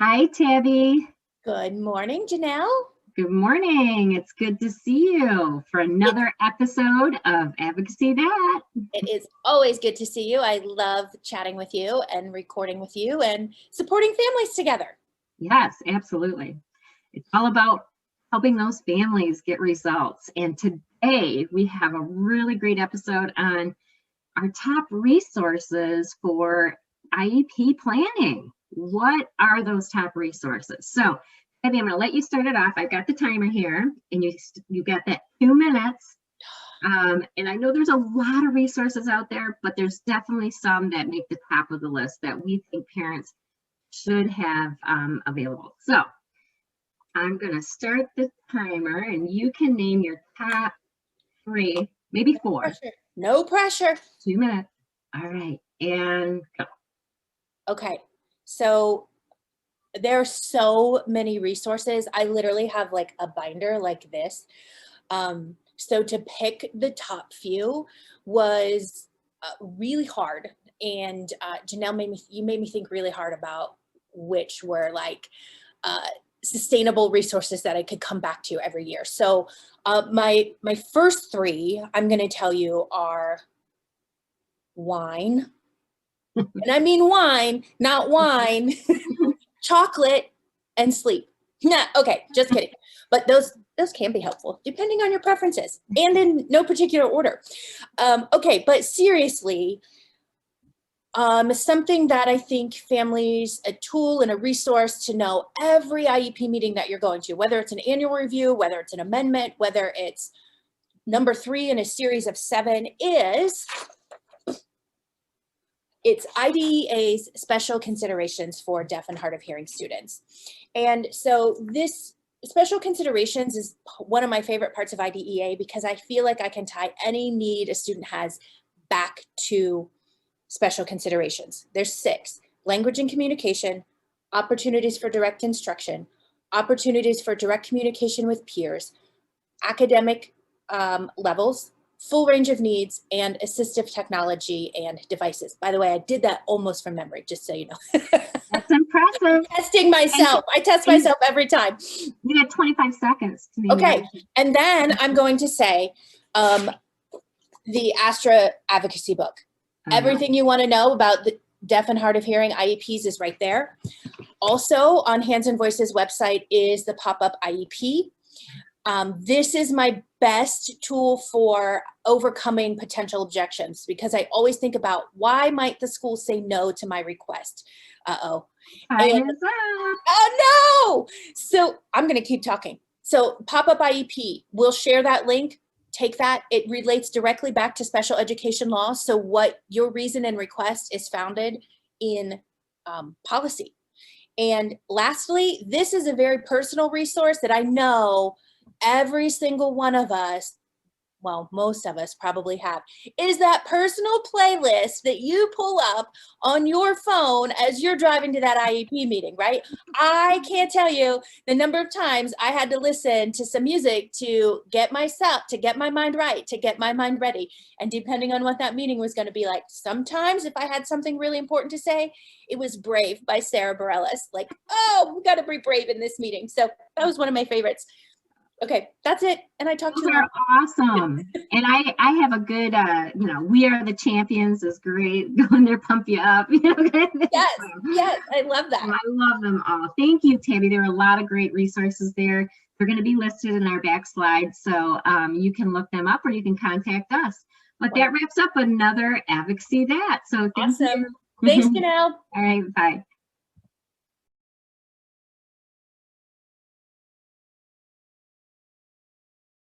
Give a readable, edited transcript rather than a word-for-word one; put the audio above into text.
Hi, Tabby. Good morning, Janelle. Good morning. It's good to see you for another episode of Advocacy That. It is always good to see you. I love chatting with you and recording with you and supporting families together. Yes, absolutely. It's all about helping those families get results. And today we have a really great episode on our top resources for IEP planning. What are those top resources? So, Debbie, I'm going to let you start it off. I've got the timer here, and you got that 2 minutes. And I know there's a lot of resources out there, but there's definitely some that make the top of the list that we think parents should have available. So I'm going to start the timer, and you can name your top 3, maybe 4. No pressure. 2 minutes. All right, and go. Okay, so there are so many resources. I literally have like a binder like this. So to pick the top few was really hard. And Janelle made me think really hard about which were like sustainable resources that I could come back to every year. So my first 3 I'm going to tell you are wine. And I mean wine, not wine, chocolate, and sleep. Nah, okay, just kidding. But those can be helpful depending on your preferences and in no particular order. Okay, but seriously, something that I think families, a tool and a resource to know every IEP meeting that you're going to, whether it's an annual review, whether it's an amendment, whether it's number 3 in a series of 7 it's IDEA's special considerations for deaf and hard of hearing students. And so this special considerations is one of my favorite parts of IDEA because I feel like I can tie any need a student has back to special considerations. There's 6: language and communication, opportunities for direct instruction, opportunities for direct communication with peers, academic levels, full range of needs, and assistive technology and devices. By the way, I did that almost from memory, just so you know. That's impressive. Testing myself. I test myself every time. You had 25 seconds to name Okay, and then I'm going to say the Astra Advocacy book. Everything you want to know about the deaf and hard of hearing IEPs is right there. Also on Hands and Voices website is the pop-up IEP. This is my best tool for overcoming potential objections because I always think about why might the school say no to my request? Uh-oh. Oh no! So I'm going to keep talking. So pop-up IEP, we'll share that link. Take that. It relates directly back to special education law. So what your reason and request is founded in policy. And lastly, this is a very personal resource that I know every single one of us, well, most of us probably have, is that personal playlist that you pull up on your phone as you're driving to that IEP meeting, right? I can't tell you the number of times I had to listen to some music to get myself, to get my mind right, to get my mind ready. And depending on what that meeting was going to be like, sometimes if I had something really important to say, it was Brave by Sarah Bareilles. Like, oh, we got to be brave in this meeting. So that was one of my favorites. Okay, that's it. And I talked to you. Those are awesome. And I have a good, We Are the Champions is great. Go in there, pump you up. Yes, I love that. I love them all. Thank you, Tabby. There are a lot of great resources there. They're going to be listed in our backslide, so you can look them up or you can contact us. But that wraps up another Advocacy That. So thank you. Thanks, Janelle. All right, bye.